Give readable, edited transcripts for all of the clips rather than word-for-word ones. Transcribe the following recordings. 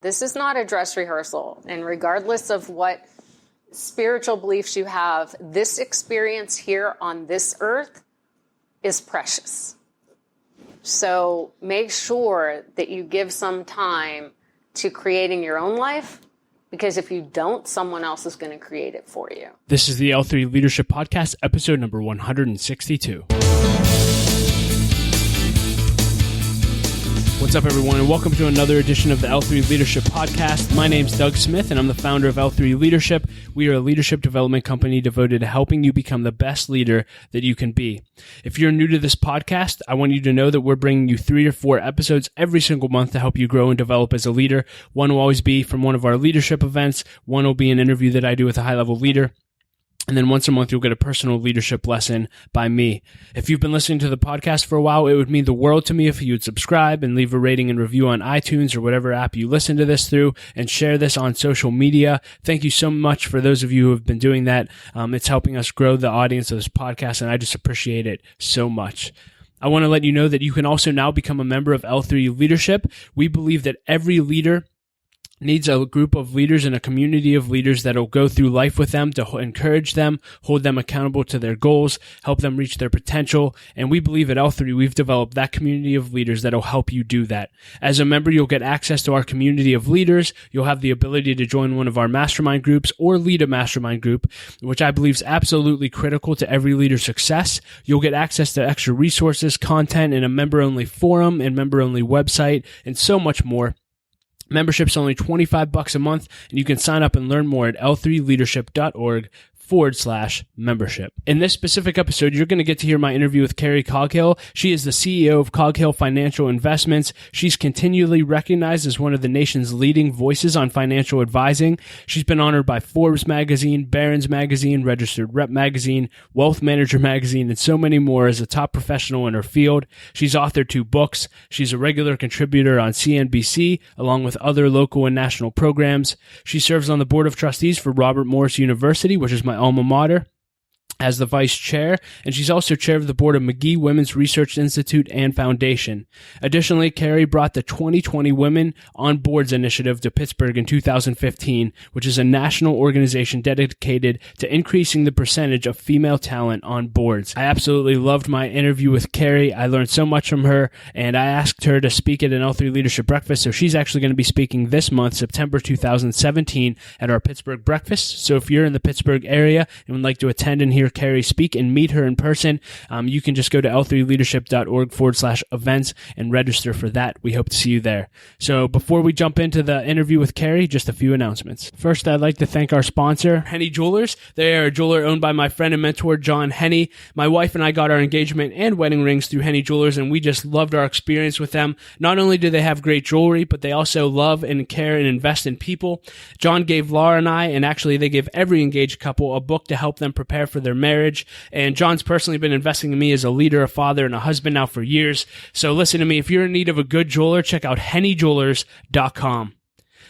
This is not a dress rehearsal. And regardless of what spiritual beliefs you have, this experience here on this earth is precious. So make sure that you give some time to creating your own life, because if you don't, someone else is going to create it for you. This is the L3 Leadership Podcast, episode number 162. What's up, everyone, and welcome to another edition of the L3 Leadership Podcast. My name's Doug Smith, and I'm the founder of L3 Leadership. We are a leadership development company devoted to helping you become the best leader that you can be. If you're new to this podcast, I want you to know that we're bringing you 3 or 4 episodes every single month to help you grow and develop as a leader. One will always be from one of our leadership events. One will be an interview that I do with a high-level leader. And then once a month, you'll get a personal leadership lesson by me. If you've been listening to the podcast for a while, it would mean the world to me if you would subscribe and leave a rating and review on iTunes or whatever app you listen to this through, and share this on social media. Thank you so much for those of you who have been doing that. It's helping us grow the audience of this podcast, and I just appreciate it so much. I want to let you know that you can also now become a member of L3 Leadership. We believe that every leader needs a group of leaders and a community of leaders that will go through life with them to encourage them, hold them accountable to their goals, help them reach their potential. And we believe at L3, we've developed that community of leaders that will help you do that. As a member, you'll get access to our community of leaders. You'll have the ability to join one of our mastermind groups or lead a mastermind group, which I believe is absolutely critical to every leader's success. You'll get access to extra resources, content, and a member-only forum and member-only website, and so much more. Membership's only $25 a month, and you can sign up and learn more at l3leadership.org/membership. In this specific episode, you're going to get to hear my interview with Carrie Coghill. She is the CEO of Coghill Financial Investments. She's continually recognized as one of the nation's leading voices on financial advising. She's been honored by Forbes Magazine, Barron's Magazine, Registered Rep Magazine, Wealth Manager Magazine, and so many more as a top professional in her field. She's authored 2 books. She's a regular contributor on CNBC, along with other local and national programs. She serves on the board of trustees for Robert Morris University, which is my alma mater, as the vice chair, and she's also chair of the board of McGee Women's Research Institute and Foundation. Additionally, Carrie brought the 2020 Women on Boards initiative to Pittsburgh in 2015, which is a national organization dedicated to increasing the percentage of female talent on boards. I absolutely loved my interview with Carrie. I learned so much from her, and I asked her to speak at an L3 Leadership Breakfast, so she's actually going to be speaking this month, September 2017, at our Pittsburgh Breakfast. So if you're in the Pittsburgh area and would like to attend and hear Carrie speak and meet her in person, you can just go to l3leadership.org/events and register for that. We hope to see you there. So before we jump into the interview with Carrie, just a few announcements. First, I'd like to thank our sponsor, Henny Jewelers. They are a jeweler owned by my friend and mentor, John Henny. My wife and I got our engagement and wedding rings through Henny Jewelers, and we just loved our experience with them. Not only do they have great jewelry, but they also love and care and invest in people. John gave Laura and I, and actually they gave every engaged couple, a book to help them prepare for their marriage. And John's personally been investing in me as a leader, a father, and a husband now for years. So listen to me. If you're in need of a good jeweler, check out hennyjewelers.com.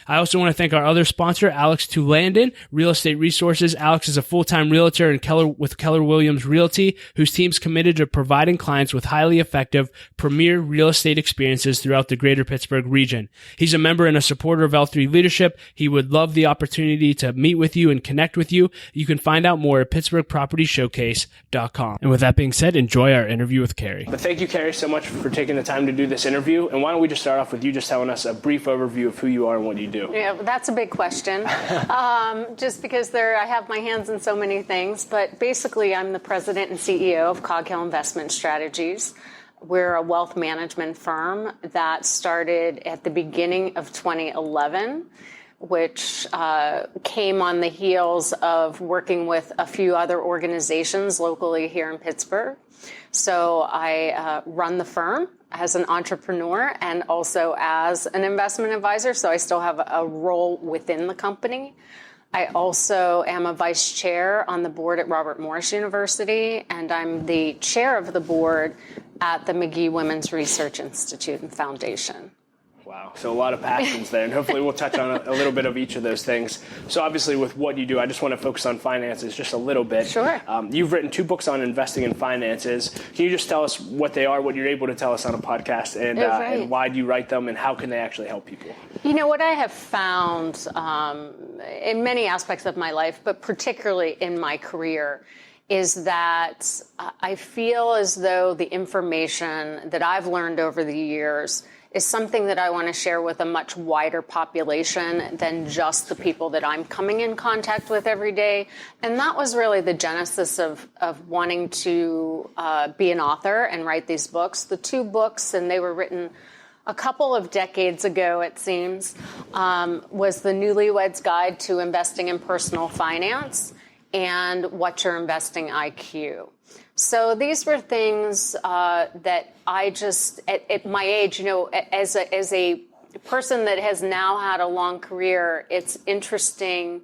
I also want to thank our other sponsor, Alex Toulandon, Real Estate Resources. Alex is a full-time realtor with Keller Williams Realty, whose team's committed to providing clients with highly effective, premier real estate experiences throughout the greater Pittsburgh region. He's a member and a supporter of L3 Leadership. He would love the opportunity to meet with you and connect with you. You can find out more at pittsburghpropertyshowcase.com. And with that being said, enjoy our interview with Carrie. But thank you, Carrie, so much for taking the time to do this interview. And why don't we just start off with you just telling us a brief overview of who you are and what you do. Yeah, that's a big question. Just because I have my hands in so many things, but basically I'm the president and CEO of Coghill Investment Strategies. We're a wealth management firm that started at the beginning of 2011, which came on the heels of working with a few other organizations locally here in Pittsburgh. So I run the firm as an entrepreneur and also as an investment advisor, so I still have a role within the company. I also am a vice chair on the board at Robert Morris University, and I'm the chair of the board at the McGee Women's Research Institute and Foundation. Wow. So a lot of passions there, and hopefully we'll touch on a little bit of each of those things. So obviously with what you do, I just want to focus on finances just a little bit. Sure. You've written 2 books on investing in finances. Can you just tell us what they are, what you're able to tell us on a podcast, and why do you write them, and how can they actually help people? You know, what I have found in many aspects of my life, but particularly in my career, is that I feel as though the information that I've learned over the years is something that I want to share with a much wider population than just the people that I'm coming in contact with every day. And that was really the genesis of wanting to be an author and write these books. The 2 books, and they were written a couple of decades ago, it seems, was The Newlywed's Guide to Investing in Personal Finance and What's Your Investing IQ. So these were things that I just, at my age, you know, as a person that has now had a long career, it's interesting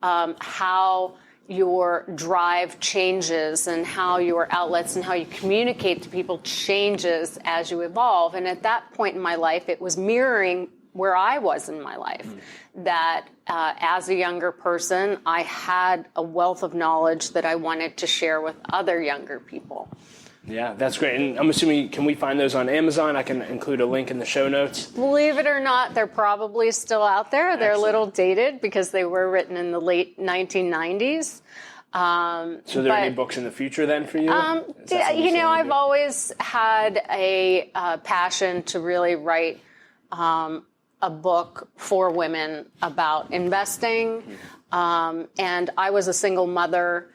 how your drive changes and how your outlets and how you communicate to people changes as you evolve. And at that point in my life, it was mirroring where I was in my life, that as a younger person, I had a wealth of knowledge that I wanted to share with other younger people. Yeah, that's great. And I'm assuming, can we find those on Amazon? I can include a link in the show notes. Believe it or not, they're probably still out there. They're a little dated because they were written in the late 1990s. So are there any books in the future then for you? You know, I've always had a passion to really write a book for women about investing. And I was a single mother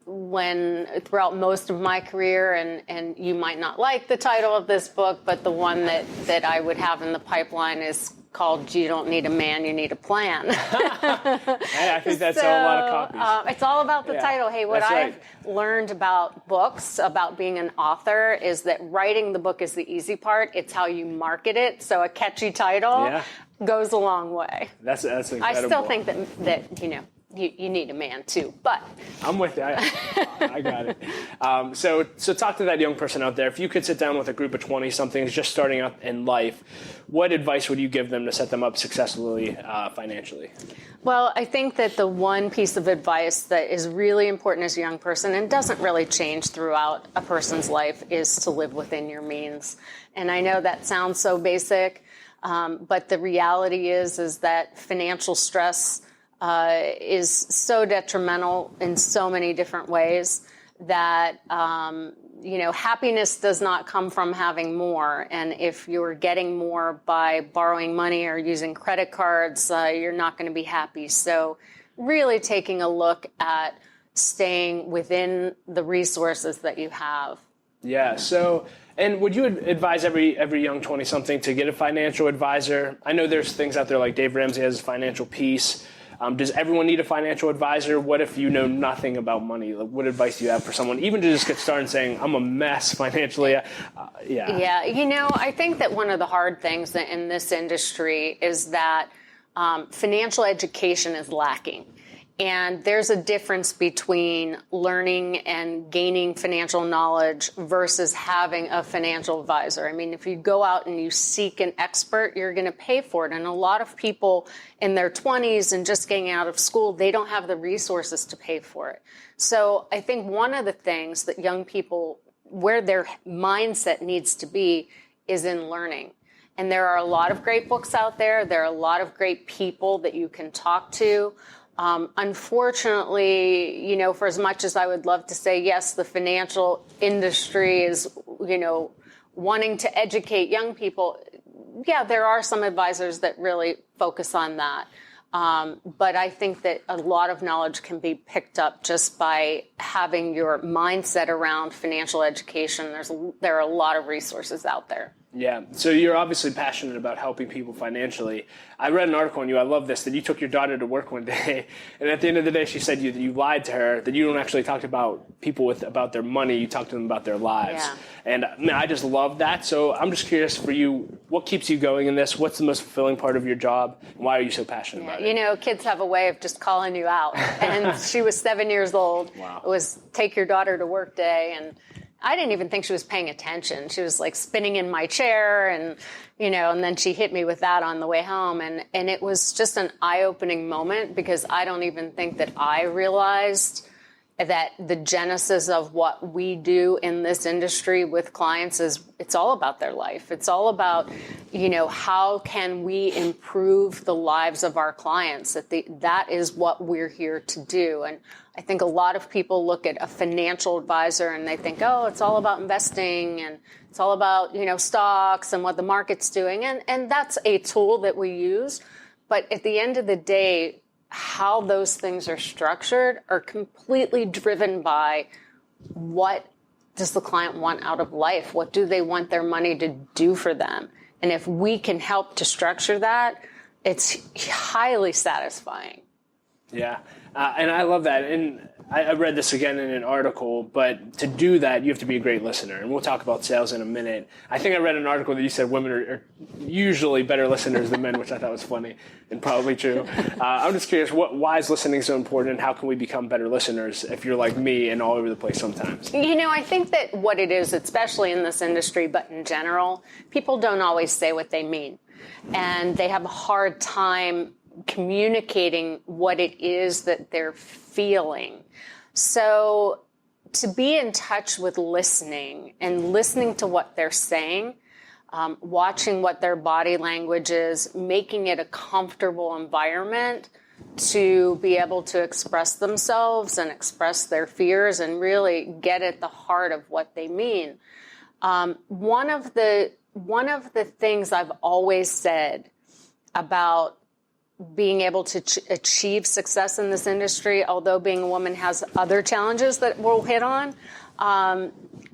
throughout most of my career, and you might not like the title of this book, but the one that I would have in the pipeline is called You Don't Need a Man, You Need a Plan. Hey, I think that's a lot of copies. It's all about the title. Hey, what I've learned about books, about being an author, is that writing the book is the easy part. It's how you market it. So a catchy title goes a long way. That's incredible. I still think that you know, you need a man too, but I'm with you. I got it. So talk to that young person out there. If you could sit down with a group of 20-somethings just starting out in life, what advice would you give them to set them up successfully financially? Well, I think that the one piece of advice that is really important as a young person and doesn't really change throughout a person's life is to live within your means. And I know that sounds so basic, but the reality is that financial stress is so detrimental in so many different ways that, you know, happiness does not come from having more. And if you're getting more by borrowing money or using credit cards, you're not going to be happy. So really taking a look at staying within the resources that you have. Yeah. So, and would you advise every young 20-something to get a financial advisor? I know there's things out there like Dave Ramsey has Financial Peace. Does everyone need a financial advisor? What if you know nothing about money? Like, what advice do you have for someone, even to just get started saying, I'm a mess financially? Yeah, you know, I think that one of the hard things in this industry is that financial education is lacking. And there's a difference between learning and gaining financial knowledge versus having a financial advisor. I mean, if you go out and you seek an expert, you're going to pay for it. And a lot of people in their 20s and just getting out of school, they don't have the resources to pay for it. So I think one of the things that young people, where their mindset needs to be, is in learning. And there are a lot of great books out there. There are a lot of great people that you can talk to. Unfortunately, you know, for as much as I would love to say, yes, the financial industry is, you know, wanting to educate young people. Yeah, there are some advisors that really focus on that. But I think that a lot of knowledge can be picked up just by having your mindset around financial education. There are a lot of resources out there. Yeah. So you're obviously passionate about helping people financially. I read an article on you. I love this, that you took your daughter to work one day, and at the end of the day, she said you lied to her, that you don't actually talk about people about their money. You talk to them about their lives. Yeah. And man, I just love that. So I'm just curious for you, what keeps you going in this? What's the most fulfilling part of your job? And why are you so passionate about it? You know, kids have a way of just calling you out. And she was 7 years old. Wow. It was take your daughter to work day, and I didn't even think she was paying attention. She was like spinning in my chair and, and then she hit me with that on the way home. And it was just an eye-opening moment because I don't even think that I realized that the genesis of what we do in this industry with clients is it's all about their life. It's all about, how can we improve the lives of our clients? That is what we're here to do. And I think a lot of people look at a financial advisor and they think, oh, it's all about investing and it's all about, stocks and what the market's doing. And that's a tool that we use. But at the end of the day, how those things are structured are completely driven by what does the client want out of life? What do they want their money to do for them? And if we can help to structure that, it's highly satisfying. Yeah. And I love that. And I read this again in an article, but to do that, you have to be a great listener. And we'll talk about sales in a minute. I think I read an article that you said women are usually better listeners than men, which I thought was funny and probably true. I'm just curious, why is listening so important and how can we become better listeners if you're like me and all over the place sometimes? I think that what it is, especially in this industry, but in general, people don't always say what they mean. And they have a hard time communicating what it is that they're feeling. So to be in touch with listening and listening to what they're saying, watching what their body language is, making it a comfortable environment to be able to express themselves and express their fears and really get at the heart of what they mean. One of the things I've always said about being able to achieve success in this industry, although being a woman has other challenges that we'll hit on,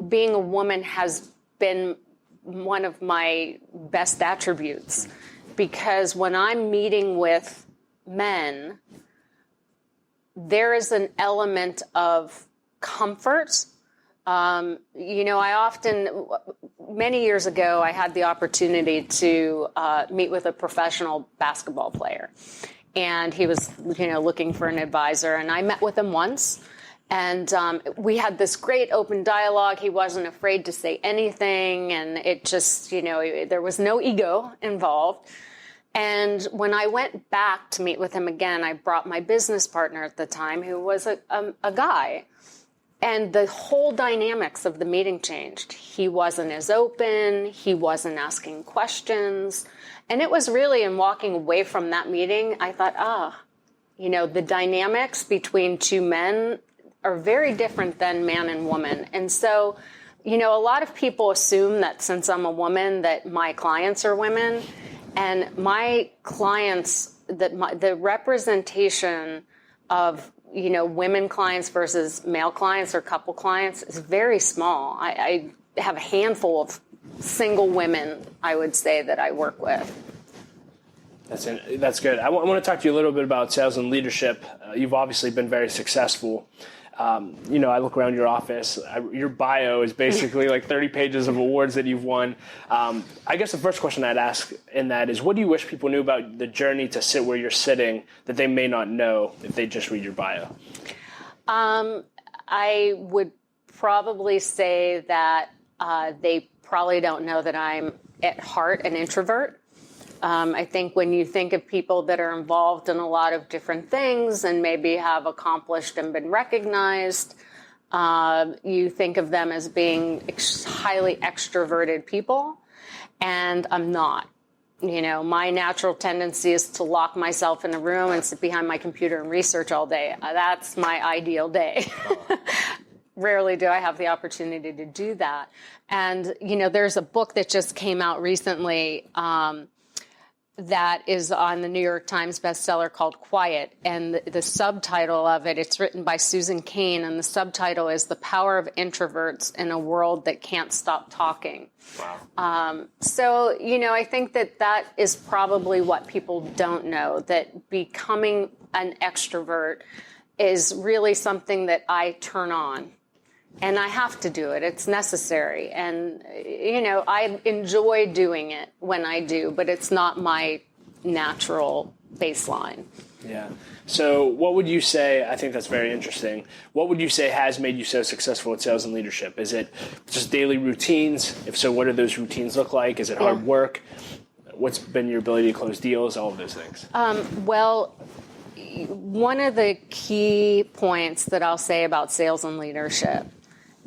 being a woman has been one of my best attributes. Because when I'm meeting with men, there is an element of comfort. Many years ago, I had the opportunity to meet with a professional basketball player. And he was, looking for an advisor. And I met with him once. And we had this great open dialogue. He wasn't afraid to say anything. And it just, there was no ego involved. And when I went back to meet with him again, I brought my business partner at the time, who was a guy. And the whole dynamics of the meeting changed. He wasn't as open. He wasn't asking questions. And it was really in walking away from that meeting, I thought, the dynamics between two men are very different than man and woman. And so, a lot of people assume that since I'm a woman that my clients are women. And my clients, the representation of women clients versus male clients or couple clients is very small. I have a handful of single women, I would say, that I work with. That's good. I want to talk to you a little bit about sales and leadership. You've obviously been very successful. I look around your office. Your bio is basically like 30 pages of awards that you've won. I guess the first question I'd ask in that is, what do you wish people knew about the journey to sit where you're sitting that they may not know if they just read your bio? I would probably say that they probably don't know that I'm at heart an introvert. I think when you think of people that are involved in a lot of different things and maybe have accomplished and been recognized, you think of them as being highly extroverted people, and I'm not. My natural tendency is to lock myself in a room and sit behind my computer and research all day. That's my ideal day. Rarely do I have the opportunity to do that. And, there's a book that just came out recently that is on the New York Times bestseller called Quiet. And the subtitle of it, it's written by Susan Cain, and the subtitle is The Power of Introverts in a World That Can't Stop Talking. Wow. So, I think that is probably what people don't know, that becoming an extrovert is really something that I turn on. And I have to do it. It's necessary. And, I enjoy doing it when I do, but it's not my natural baseline. Yeah. So what would you say, I think that's very interesting, what would you say has made you so successful at sales and leadership? Is it just daily routines? If so, what do those routines look like? Is it hard work? What's been your ability to close deals? All of those things. Well, one of the key points that I'll say about sales and leadership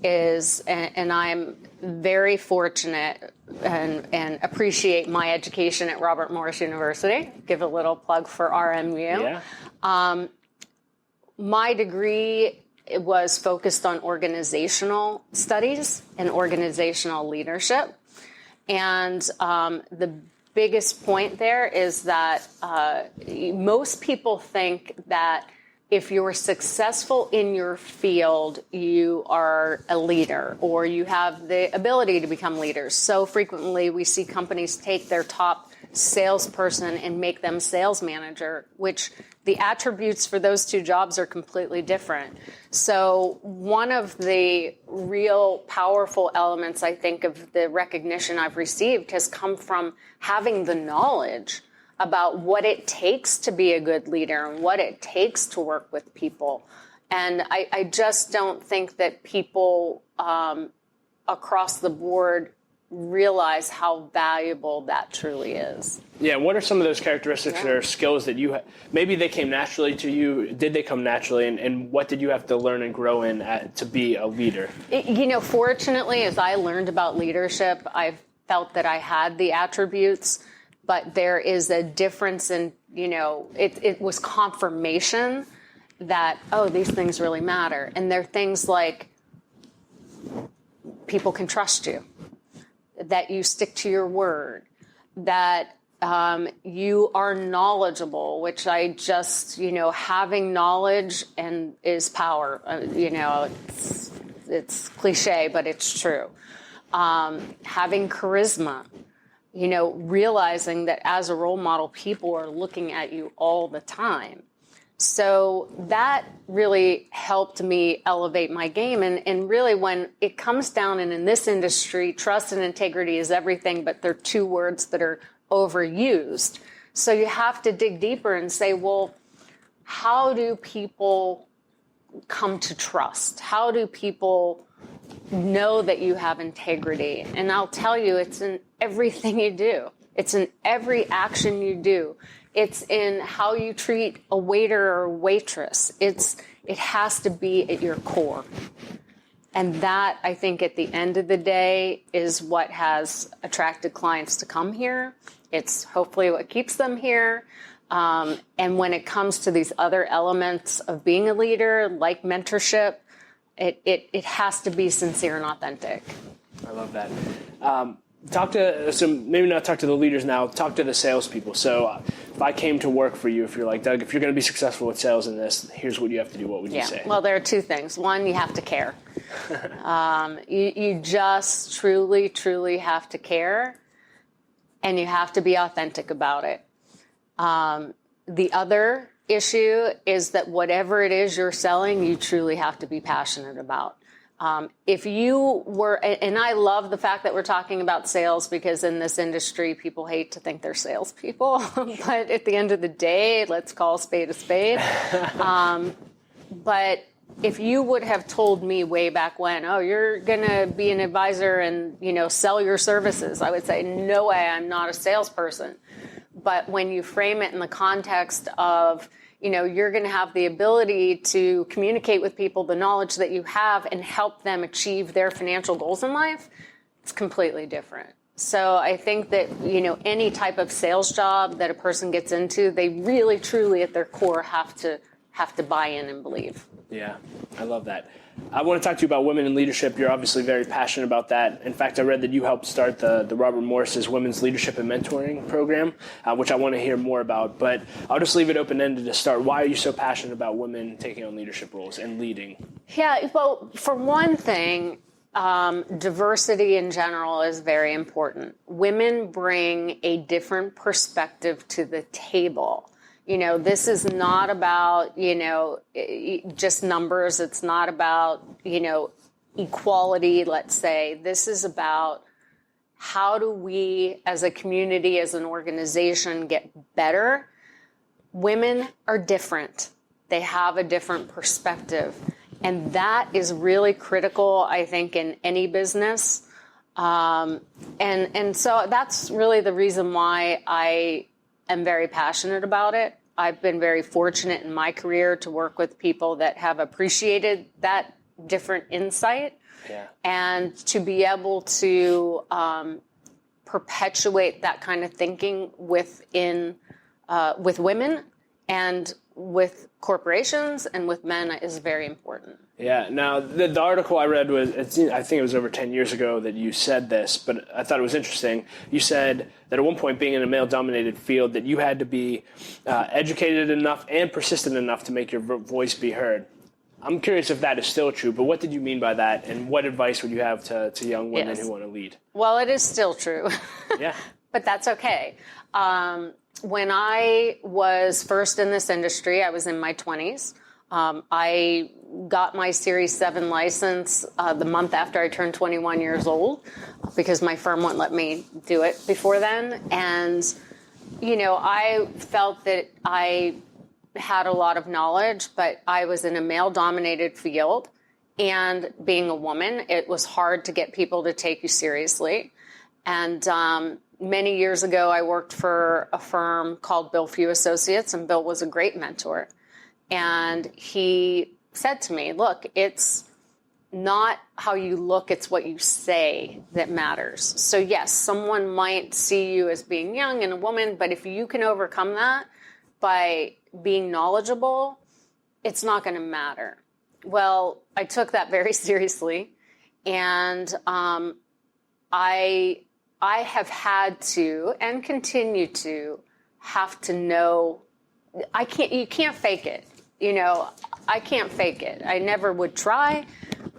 is, and I'm very fortunate and appreciate my education at Robert Morris University. Give a little plug for RMU. Yeah. My degree was focused on organizational studies and organizational leadership. And the biggest point there is that most people think that if you're successful in your field, you are a leader or you have the ability to become leaders. So frequently we see companies take their top salesperson and make them sales manager, which the attributes for those two jobs are completely different. So one of the real powerful elements, I think, of the recognition I've received has come from having the knowledge about what it takes to be a good leader and what it takes to work with people. And I just don't think that people across the board realize how valuable that truly is. Yeah, what are some of those characteristics or skills that you maybe they came naturally to you? Did they come naturally? And what did you have to learn and grow in to be a leader? Fortunately, as I learned about leadership, I felt that I had the attributes, but there is a difference in, it was confirmation that, these things really matter. And they're things like people can trust you, that you stick to your word, that you are knowledgeable, which I just, having knowledge and is power. It's cliche, but it's true. Having charisma, realizing that as a role model, people are looking at you all the time. So that really helped me elevate my game. And really, when it comes down, and in this industry, trust and integrity is everything, but they're two words that are overused. So you have to dig deeper and say, well, how do people come to trust? How do people know that you have integrity? And I'll tell you, it's in everything you do. It's in every action you do. It's in how you treat a waiter or waitress. It has to be at your core. And that, I think, at the end of the day, is what has attracted clients to come here. It's hopefully what keeps them here. And when it comes to these other elements of being a leader, like mentorship, it has to be sincere and authentic. I love that. So maybe not talk to the leaders now, talk to the salespeople. So if I came to work for you, if you're like, Doug, if you're going to be successful with sales in this, here's what you have to do. What would you say? Well, there are two things. One, you have to care. You just truly, truly have to care, and you have to be authentic about it. The other issue is that whatever it is you're selling, you truly have to be passionate about. If you were, and I love the fact that we're talking about sales, because in this industry, people hate to think they're salespeople. But at the end of the day, let's call a spade a spade. But if you would have told me way back when, you're going to be an advisor and, sell your services, I would say, no way, I'm not a salesperson. But when you frame it in the context of, you're going to have the ability to communicate with people the knowledge that you have and help them achieve their financial goals in life, it's completely different. So I think that, any type of sales job that a person gets into, they really, truly at their core have to buy in and believe. Yeah, I love that. I want to talk to you about women in leadership. You're obviously very passionate about that. In fact, I read that you helped start the Robert Morris's Women's Leadership and Mentoring Program, which I want to hear more about. But I'll just leave it open-ended to start. Why are you so passionate about women taking on leadership roles and leading? Yeah, well, for one thing, diversity in general is very important. Women bring a different perspective to the table. This is not about, just numbers. It's not about, equality, let's say. This is about how do we, as a community, as an organization, get better women are different. They have a different perspective. And that is really critical, I think, in any business. And so that's really the reason why I am very passionate about it. I've been very fortunate in my career to work with people that have appreciated that different insight, and to be able to perpetuate that kind of thinking with women and with corporations and with men is very important. Yeah. Now, the article I read I think it was over 10 years ago that you said this, but I thought it was interesting. You said that at one point, being in a male-dominated field, that you had to be educated enough and persistent enough to make your voice be heard. I'm curious if that is still true, but what did you mean by that, and what advice would you have to young women who want to lead? Well, it is still true. Yeah. But that's okay. When I was first in this industry, I was in my 20s. I got my Series 7 license the month after I turned 21 years old because my firm wouldn't let me do it before then. And, I felt that I had a lot of knowledge, but I was in a male-dominated field. And being a woman, it was hard to get people to take you seriously. And many years ago, I worked for a firm called Bill Few Associates, and Bill was a great mentor. And he said to me, look, it's not how you look, it's what you say that matters. So yes, someone might see you as being young and a woman, but if you can overcome that by being knowledgeable, it's not going to matter. Well, I took that very seriously, and I have had to and continue to have to know. You can't fake it. I can't fake it. I never would try,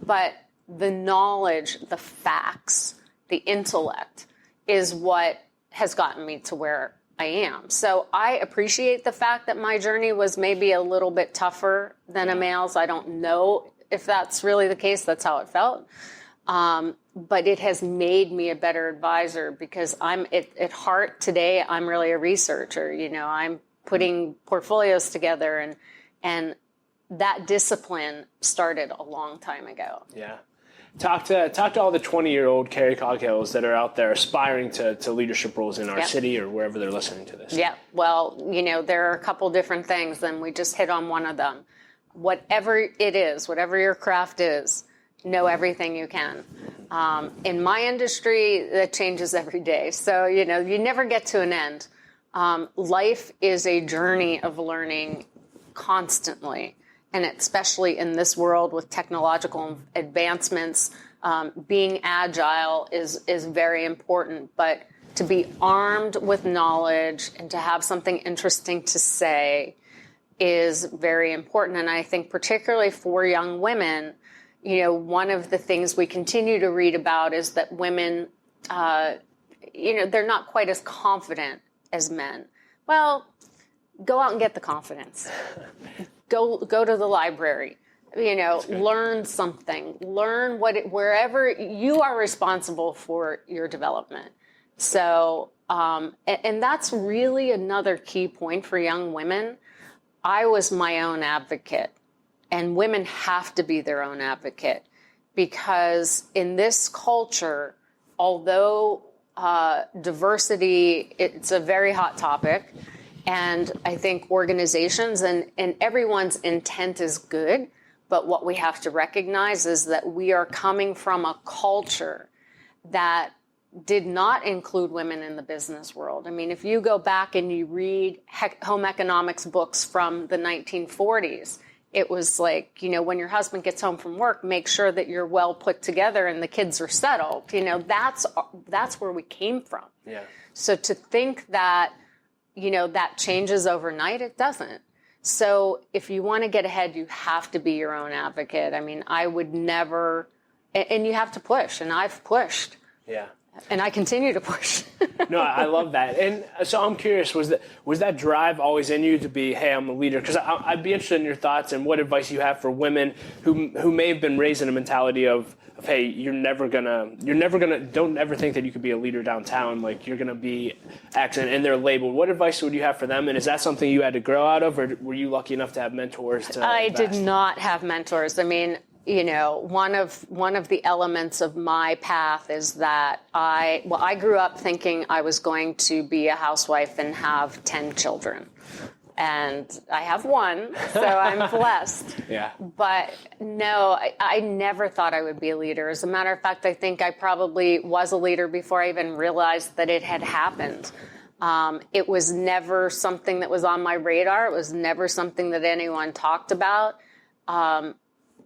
but the knowledge, the facts, the intellect is what has gotten me to where I am. So I appreciate the fact that my journey was maybe a little bit tougher than a male's. I don't know if that's really the case. That's how it felt. But it has made me a better advisor because at heart today, I'm really a researcher. I'm putting portfolios together, and that discipline started a long time ago. Yeah. Talk to all the 20-year-old Carrie Coghills that are out there aspiring to leadership roles in our city or wherever they're listening to this. Yeah. Well, there are a couple different things, and we just hit on one of them. Whatever it is, whatever your craft is, know everything you can. In my industry, that changes every day. So, you never get to an end. Life is a journey of learning constantly. And especially in this world with technological advancements, being agile is very important. But to be armed with knowledge and to have something interesting to say is very important. And I think particularly for young women, one of the things we continue to read about is that women, they're not quite as confident as men. Well, go out and get the confidence. Go to the library, learn something, wherever you are responsible for your development. So, and that's really another key point for young women. I was my own advocate, and women have to be their own advocate because in this culture, although diversity, it's a very hot topic. And I think organizations and everyone's intent is good, but what we have to recognize is that we are coming from a culture that did not include women in the business world. I mean, if you go back and you read home economics books from the 1940s, it was like, when your husband gets home from work, make sure that you're well put together and the kids are settled. That's where we came from. Yeah. So to think that that changes overnight, it doesn't. So if you want to get ahead, you have to be your own advocate. I mean, I would never, and you have to push, and I've pushed. Yeah. And I continue to push. No, I love that. And so I'm curious, was that drive always in you to be, hey, I'm a leader? Because I'd be interested in your thoughts and what advice you have for women who may have been raised in a mentality of hey, don't ever think that you could be a leader downtown. Like, you're gonna be X, and they're labeled. What advice would you have for them? And is that something you had to grow out of, or were you lucky enough to have mentors? I did not have mentors. I mean, one of the elements of my path is that I grew up thinking I was going to be a housewife and have 10 children. And I have one, so I'm blessed. Yeah. But no, I never thought I would be a leader. As a matter of fact, I think I probably was a leader before I even realized that it had happened. It was never something that was on my radar. It was never something that anyone talked about.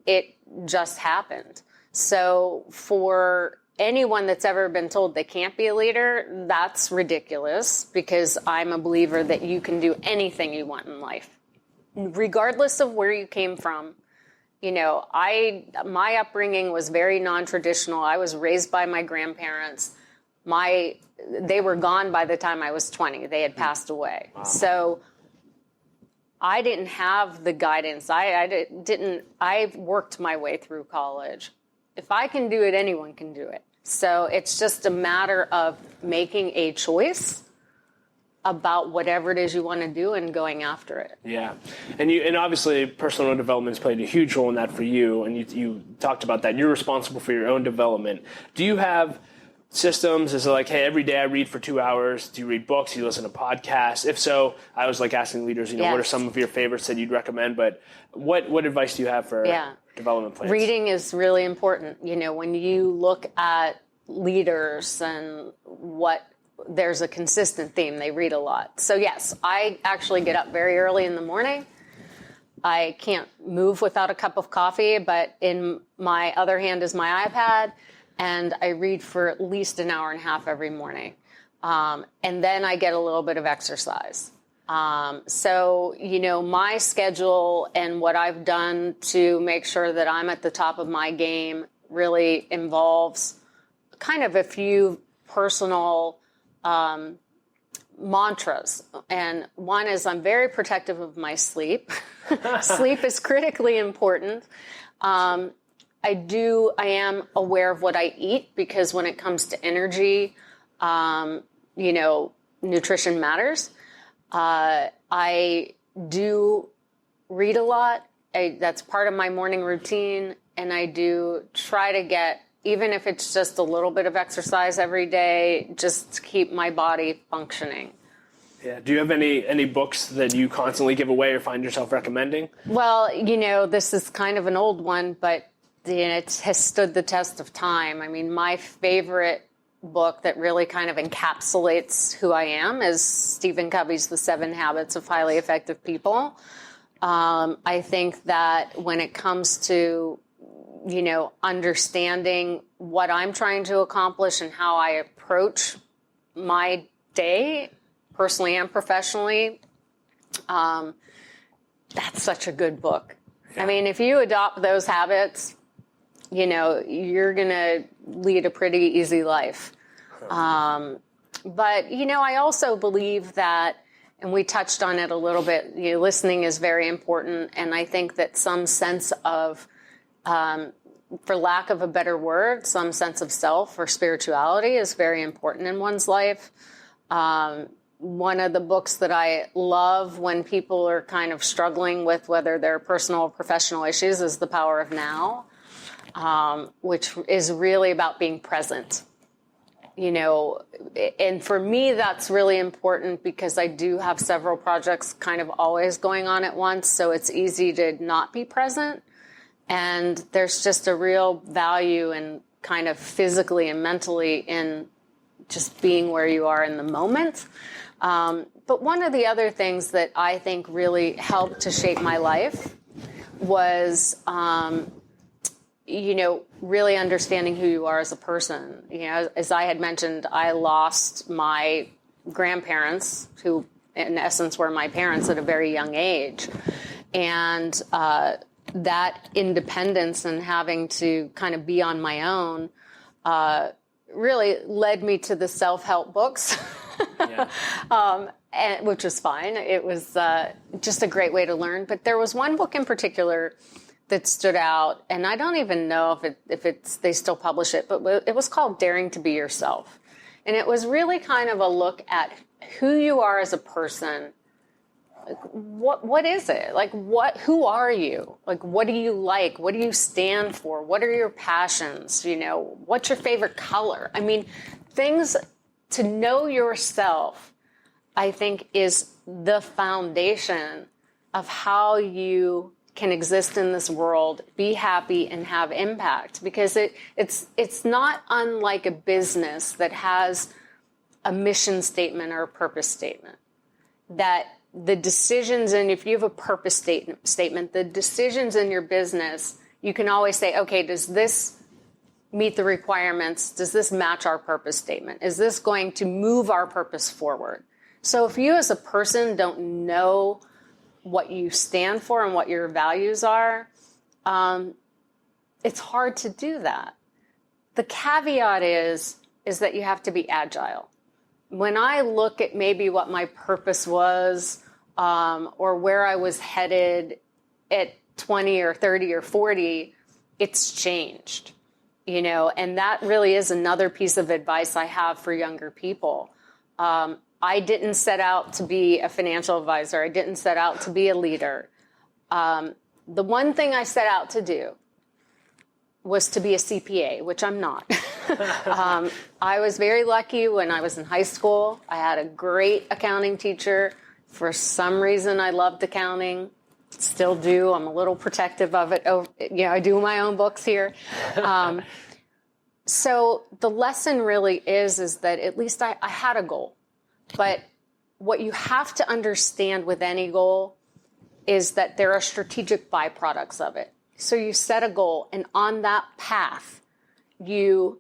It just happened. So for anyone that's ever been told they can't be a leader, that's ridiculous, because I'm a believer that you can do anything you want in life, regardless of where you came from. My upbringing was very non-traditional. I was raised by my grandparents. They were gone by the time I was 20. They had passed away. Wow. So I didn't have the guidance. I worked my way through college. If I can do it, anyone can do it. So it's just a matter of making a choice about whatever it is you want to do and going after it. Yeah. And obviously personal development has played a huge role in that for you. And you talked about that. You're responsible for your own development. Do you have systems? Is it like, hey, every day I read for 2 hours? Do you read books? Do you listen to podcasts? If so, I was like asking leaders, Yes. What are some of your favorites that you'd recommend? But what advice do you have for development plans? Reading is really important. When you look at leaders and there's a consistent theme, they read a lot. So yes, I actually get up very early in the morning. I can't move without a cup of coffee, but in my other hand is my iPad, and I read for at least an hour and a half every morning. And then I get a little bit of exercise. So, my schedule and what I've done to make sure that I'm at the top of my game really involves kind of a few personal mantras. And one is I'm very protective of my sleep. Sleep is critically important. I am aware of what I eat, because when it comes to energy, nutrition matters. I do read a lot. That's part of my morning routine. And I do try to get, even if it's just a little bit of exercise every day, just to keep my body functioning. Yeah. Do you have any books that you constantly give away or find yourself recommending? Well, this is kind of an old one, but it has stood the test of time. I mean, my favorite book that really kind of encapsulates who I am is Stephen Covey's The 7 Habits of Highly Effective People. I think that when it comes to, understanding what I'm trying to accomplish and how I approach my day, personally and professionally, that's such a good book. Yeah. I mean, if you adopt those habits, you're going to lead a pretty easy life. But, I also believe that, and we touched on it a little bit, listening is very important. And I think that some sense of, for lack of a better word, some sense of self or spirituality is very important in one's life. One of the books that I love when people are kind of struggling with whether they're personal or professional issues is The Power of Now. Which is really about being present, and for me, that's really important because I do have several projects kind of always going on at once. So it's easy to not be present. And there's just a real value in kind of physically and mentally in just being where you are in the moment. But one of the other things that I think really helped to shape my life was, really understanding who you are as a person. As I had mentioned, I lost my grandparents, who in essence were my parents, at a very young age. And that independence and having to kind of be on my own really led me to the self-help books, and which was fine. It was just a great way to learn. But there was one book in particular that stood out, and I don't even know if they still publish it, but it was called Daring to Be Yourself. And it was really kind of a look at who you are as a person. Like, what is it? Like, who are you? Like, what do you like? What do you stand for? What are your passions? You know, what's your favorite color? I mean, things to know yourself, I think, is the foundation of how you can exist in this world, be happy, and have impact. Because it's not unlike a business that has a mission statement or a purpose statement. That the decisions, and if you have a purpose statement, the decisions in your business, you can always say, okay, does this meet the requirements? Does this match our purpose statement? Is this going to move our purpose forward? So if you as a person don't know what you stand for and what your values are, it's hard to do that. The caveat is that you have to be agile. When I look at maybe what my purpose was, or where I was headed at 20 or 30 or 40, it's changed, you know, and that really is another piece of advice I have for younger people. I didn't set out to be a financial advisor. I didn't set out to be a leader. The one thing I set out to do was to be a CPA, which I'm not. I was very lucky when I was in high school. I had a great accounting teacher. For some reason, I loved accounting. Still do. I'm a little protective of it. You know, I do my own books here. So the lesson really is that at least I had a goal. But what you have to understand with any goal is that there are strategic byproducts of it. So you set a goal, and on that path, you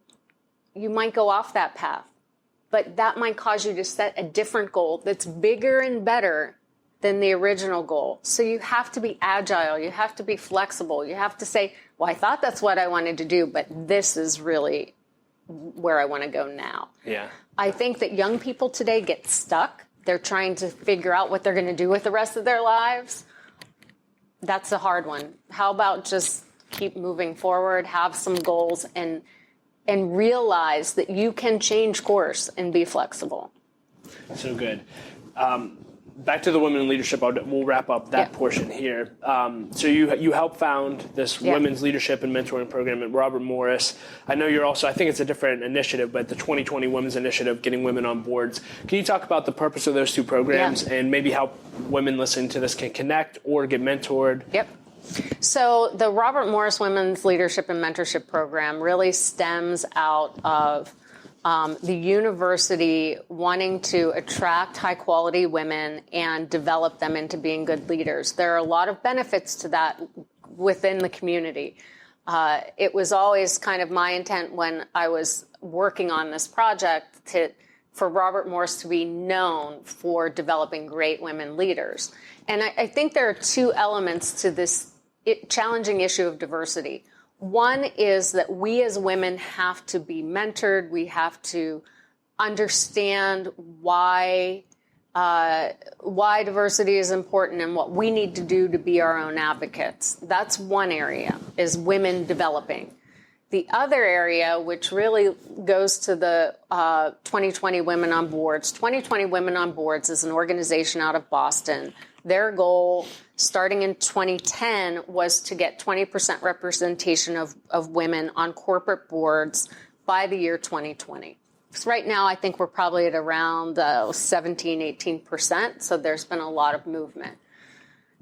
might go off that path, but that might cause you to set a different goal that's bigger and better than the original goal. So you have to be agile. You have to be flexible. You have to say, well, I thought that's what I wanted to do, but this is really where I want to go now. Yeah. I think that young people today get stuck. They're trying to figure out what they're going to do with the rest of their lives. That's a hard one. How about just keep moving forward, have some goals, and realize that you can change course and be flexible. So good. Back to the women in leadership. We'll wrap up that portion here. So you helped found this women's leadership and mentoring program at Robert Morris. I know you're also, I think it's a different initiative, but the 2020 Women's Initiative, getting women on boards. Can you talk about the purpose of those two programs and maybe how women listening to this can connect or get mentored? Yep. So the Robert Morris Women's Leadership and Mentorship Program really stems out of the university wanting to attract high-quality women and develop them into being good leaders. There are a lot of benefits to that within the community. It was always kind of my intent when I was working on this project for Robert Morris to be known for developing great women leaders. And I think there are two elements to this challenging issue of diversity. One is that we as women have to be mentored. We have to understand why diversity is important and what we need to do to be our own advocates. That's one area, is women developing. The other area, which really goes to the 2020 Women on Boards. 2020 Women on Boards is an organization out of Boston. Their goal, starting in 2010, was to get 20% representation of women on corporate boards by the year 2020. So right now, I think we're probably at around 17, 18%, so there's been a lot of movement.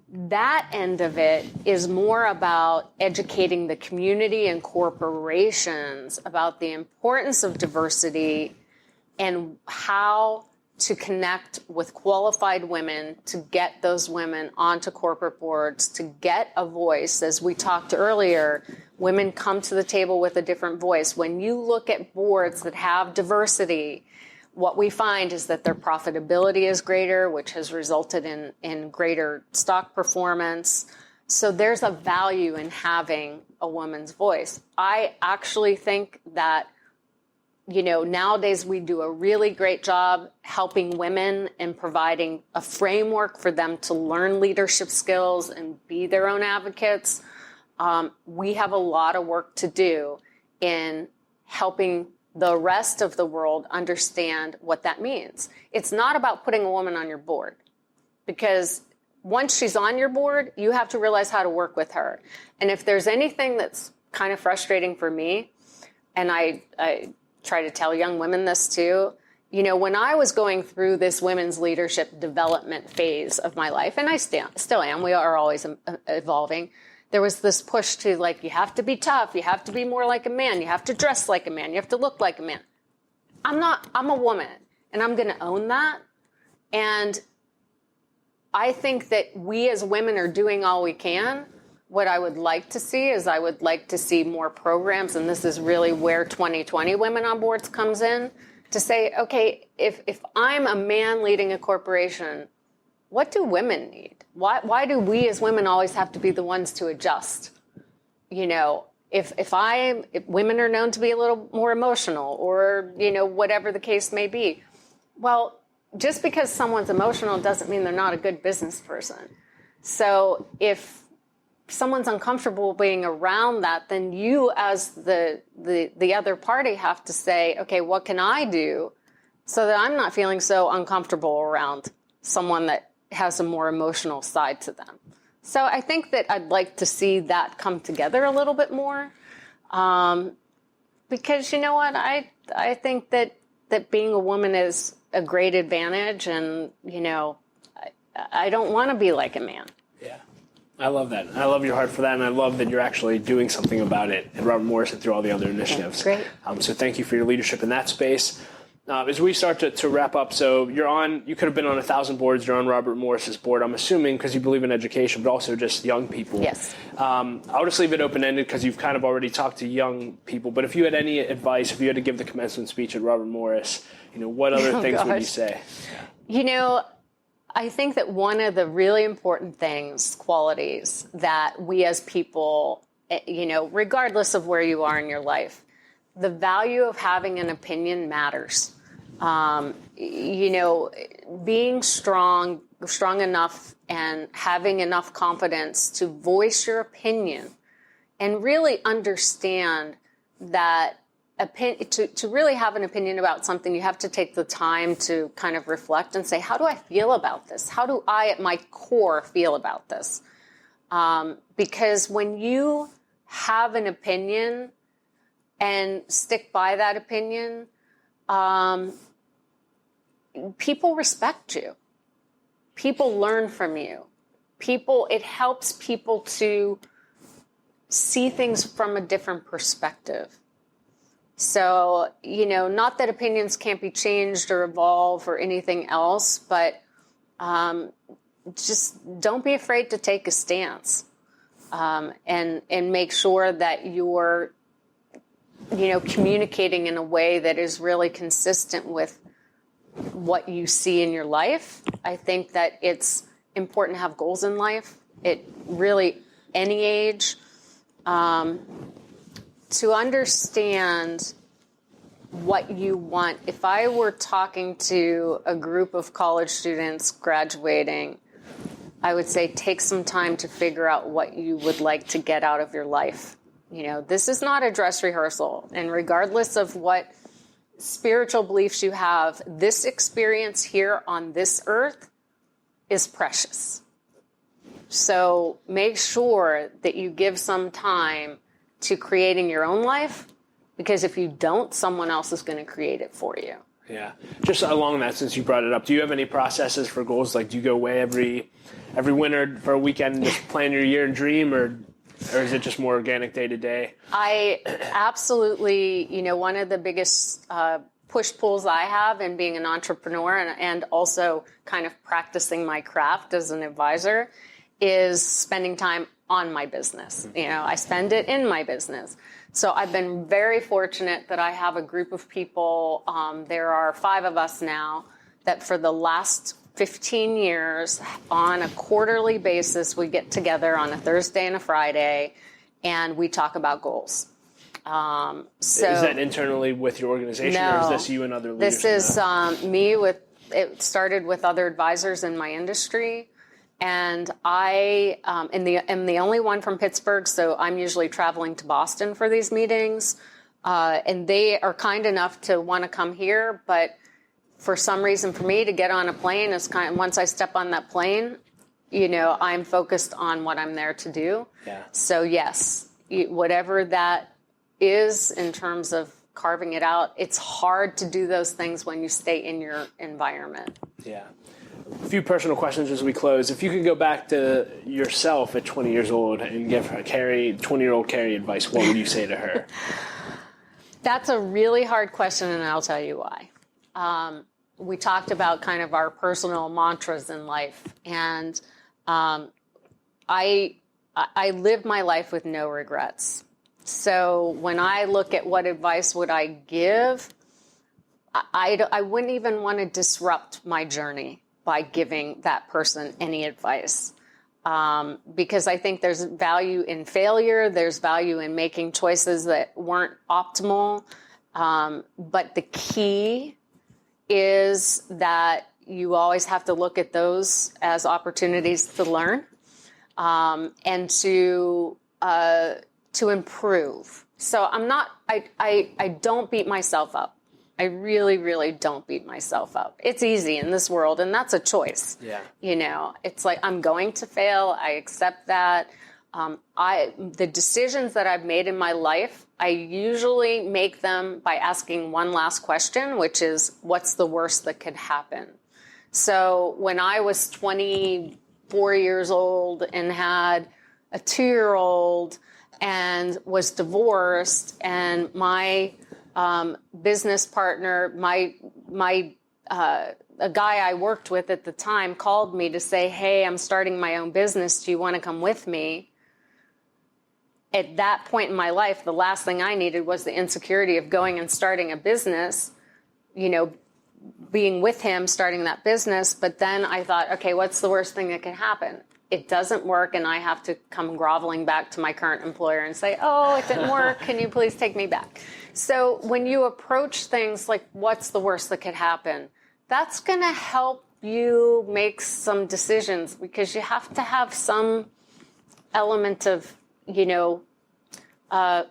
That end of it is more about educating the community and corporations about the importance of diversity and how to connect with qualified women to get those women onto corporate boards, to get a voice. As we talked earlier, women come to the table with a different voice. When you look at boards that have diversity, what we find is that their profitability is greater, which has resulted in greater stock performance. So there's a value in having a woman's voice. I actually think that Nowadays we do a really great job helping women and providing a framework for them to learn leadership skills and be their own advocates. We have a lot of work to do in helping the rest of the world understand what that means. It's not about putting a woman on your board, because once she's on your board, you have to realize how to work with her. And if there's anything that's kind of frustrating for me, and I try to tell young women this too, when I was going through this women's leadership development phase of my life, and I still am, we are always evolving, there was this push to, you have to be tough, you have to be more like a man, you have to dress like a man, you have to look like a man. I'm a woman, and I'm going to own that. And I think that we as women are doing all we can. What I would like to see is I would like to see more programs, and this is really where 2020 Women on Boards comes in, to say, okay, if I'm a man leading a corporation, what do women need? Why do we as women always have to be the ones to adjust? If women are known to be a little more emotional, or, whatever the case may be. Well, just because someone's emotional doesn't mean they're not a good business person. So if someone's uncomfortable being around that, then you as the other party have to say, okay, what can I do so that I'm not feeling so uncomfortable around someone that has a more emotional side to them. So I think that I'd like to see that come together a little bit more. Because you know what, I think that being a woman is a great advantage, and, I don't want to be like a man. Yeah. I love that. I love your heart for that, and I love that you're actually doing something about it at Robert Morris and through all the other initiatives. Great. So thank you for your leadership in that space. As we start to wrap up, so you could have been on 1,000 boards, you're on Robert Morris's board, I'm assuming, because you believe in education, but also just young people. Yes. I'll just leave it open-ended because you've kind of already talked to young people, but if you had any advice, if you had to give the commencement speech at Robert Morris, what other things would you say? I think that one of the really important qualities that we as people, regardless of where you are in your life, the value of having an opinion matters. Being strong enough and having enough confidence to voice your opinion and really understand that to really have an opinion about something, you have to take the time to kind of reflect and say, how do I feel about this? How do I, at my core, feel about this? Because when you have an opinion and stick by that opinion, people respect you. People learn from you. It helps people to see things from a different perspective. So, not that opinions can't be changed or evolve or anything else, but just don't be afraid to take a stance, and make sure that you're, communicating in a way that is really consistent with what you see in your life. I think that it's important to have goals in life. It really, any age, to understand what you want. If I were talking to a group of college students graduating, I would say take some time to figure out what you would like to get out of your life. This is not a dress rehearsal, and regardless of what spiritual beliefs you have, this experience here on this earth is precious. So make sure that you give some time to creating your own life, because if you don't, someone else is going to create it for you. Yeah. Just along that, since you brought it up, do you have any processes for goals? Like, do you go away every winter for a weekend and just plan your year and dream, or is it just more organic day to day? I absolutely, one of the biggest push-pulls I have in being an entrepreneur and also kind of practicing my craft as an advisor is spending time on my business. I spend it in my business. So I've been very fortunate that I have a group of people. There are 5 of us now that for the last 15 years on a quarterly basis, we get together on a Thursday and a Friday and we talk about goals. Is that internally with your organization, or is this you and other leaders? This is me with. It started with other advisors in my industry, and I am the only one from Pittsburgh, so I'm usually traveling to Boston for these meetings, and they are kind enough to want to come here, but for some reason, for me to get on a plane is once I step on that plane, I'm focused on what I'm there to do. Yeah. So yes, whatever that is in terms of carving it out, it's hard to do those things when you stay in your environment. Yeah. A few personal questions as we close. If you could go back to yourself at 20 years old and give 20-year-old Carrie advice, what would you say to her? That's a really hard question, and I'll tell you why. We talked about kind of our personal mantras in life, and I live my life with no regrets. So when I look at what advice would I give, I wouldn't even want to disrupt my journey by giving that person any advice. Because I think there's value in failure. There's value in making choices that weren't optimal. But the key is that you always have to look at those as opportunities to learn and to improve. So I don't beat myself up. I really, really don't beat myself up. It's easy in this world, and that's a choice. Yeah. It's like I'm going to fail. I accept that. The decisions that I've made in my life, I usually make them by asking one last question, which is, what's the worst that could happen? So when I was 24 years old and had a 2-year-old and was divorced, and my business partner, a guy I worked with at the time called me to say, hey, I'm starting my own business. Do you want to come with me? At that point in my life, the last thing I needed was the insecurity of going and starting a business, being with him, starting that business. But then I thought, okay, what's the worst thing that can happen? It doesn't work, and I have to come groveling back to my current employer and say, oh, it didn't work. Can you please take me back? So when you approach things like what's the worst that could happen, that's going to help you make some decisions, because you have to have some element of,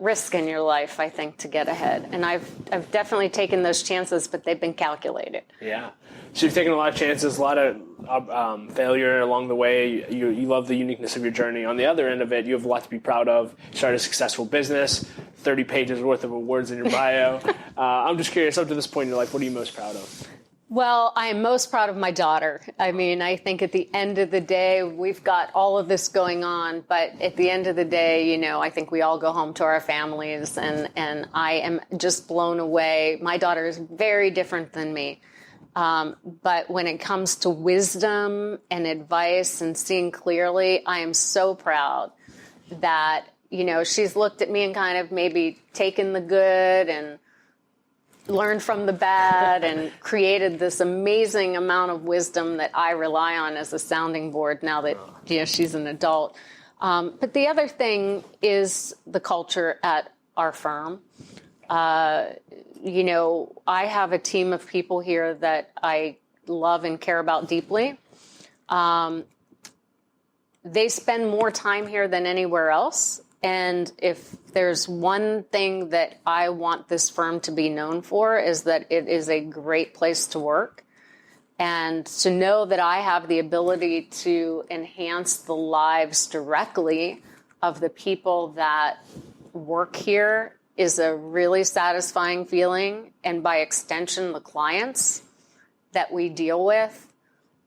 risk in your life, I think, to get ahead. And I've definitely taken those chances, but they've been calculated. Yeah. So you've taken a lot of chances, a lot of failure along the way. You love the uniqueness of your journey. On the other end of it, you have a lot to be proud of. You started a successful business, 30 pages worth of awards in your bio. I'm just curious, up to this point in your life, what are you most proud of? Well, I am most proud of my daughter. I mean, I think at the end of the day, we've got all of this going on, but at the end of the day, I think we all go home to our families, and I am just blown away. My daughter is very different than me. But when it comes to wisdom and advice and seeing clearly, I am so proud that, she's looked at me and kind of maybe taken the good and learned from the bad and created this amazing amount of wisdom that I rely on as a sounding board now that, she's an adult. But the other thing is the culture at our firm. I have a team of people here that I love and care about deeply. They spend more time here than anywhere else. And if there's one thing that I want this firm to be known for, is that it is a great place to work. And to know that I have the ability to enhance the lives directly of the people that work here is a really satisfying feeling. And by extension, the clients that we deal with,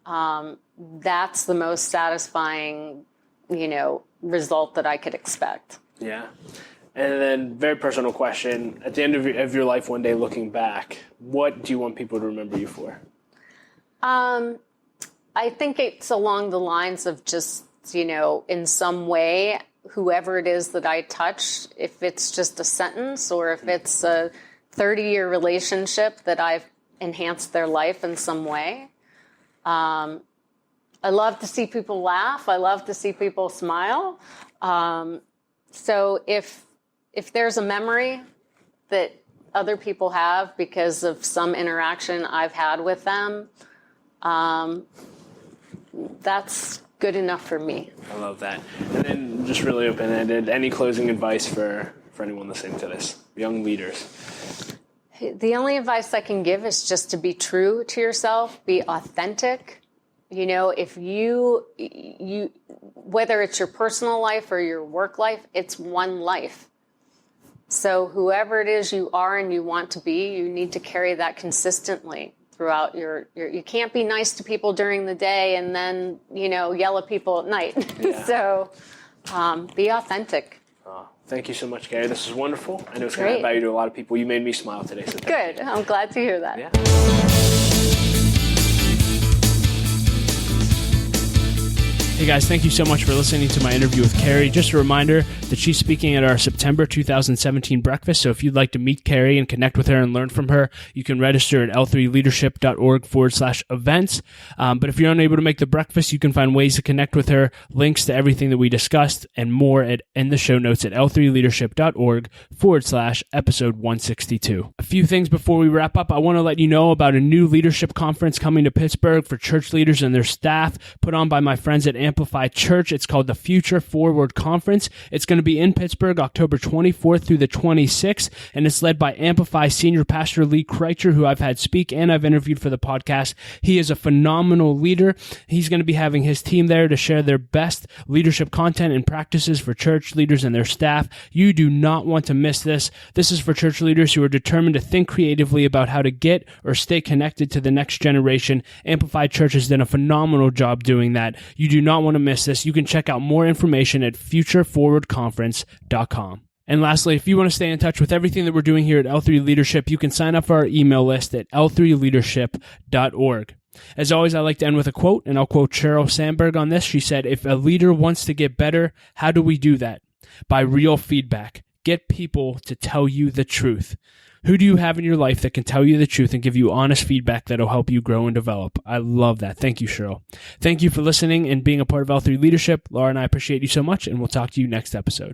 that's the most satisfying, result that I could expect. Yeah. And then very personal question. At the end of your life one day, looking back, what do you want people to remember you for? I think it's along the lines of just, in some way, whoever it is that I touch, if it's just a sentence or if it's a 30-year relationship that I've enhanced their life in some way. I love to see people laugh. I love to see people smile. So if if there's a memory that other people have because of some interaction I've had with them, that's good enough for me. I love that. And then just really open-ended, any closing advice for anyone listening to this, young leaders? The only advice I can give is just to be true to yourself, be authentic. You know, if you whether it's your personal life or your work life, it's one life. So whoever it is you are and you want to be, you need to carry that consistently throughout your you can't be nice to people during the day and then, yell at people at night. Yeah. So be authentic. Thank you so much, Carrie. This was wonderful. I know it's going to add value to a lot of people. You made me smile today. So good. I'm glad to hear that. Yeah. Hey guys, thank you so much for listening to my interview with Carrie. Just a reminder that she's speaking at our September 2017 breakfast. So if you'd like to meet Carrie and connect with her and learn from her, you can register at l3leadership.org/events. But if you're unable to make the breakfast, you can find ways to connect with her, links to everything that we discussed, and more in the show notes at l3leadership.org/episode 162. A few things before we wrap up. I want to let you know about a new leadership conference coming to Pittsburgh for church leaders and their staff, put on by my friends at Amplify Church. It's called the Future Forward Conference. It's going to be in Pittsburgh, October 24th through the 26th, and it's led by Amplify Senior Pastor Lee Kreitcher, who I've had speak and I've interviewed for the podcast. He is a phenomenal leader. He's going to be having his team there to share their best leadership content and practices for church leaders and their staff. You do not want to miss this. This is for church leaders who are determined to think creatively about how to get or stay connected to the next generation. Amplify Church has done a phenomenal job doing that. You do not want to miss this. You can check out more information at futureforwardconference.com. And lastly, if you want to stay in touch with everything that we're doing here at L3 Leadership, you can sign up for our email list at l3leadership.org. As always, I like to end with a quote, and I'll quote Sheryl Sandberg on this. She said, "If a leader wants to get better, how do we do that? By real feedback. Get people to tell you the truth." Who do you have in your life that can tell you the truth and give you honest feedback that'll help you grow and develop? I love that. Thank you, Sheryl. Thank you for listening and being a part of L3 Leadership. Laura and I appreciate you so much, and we'll talk to you next episode.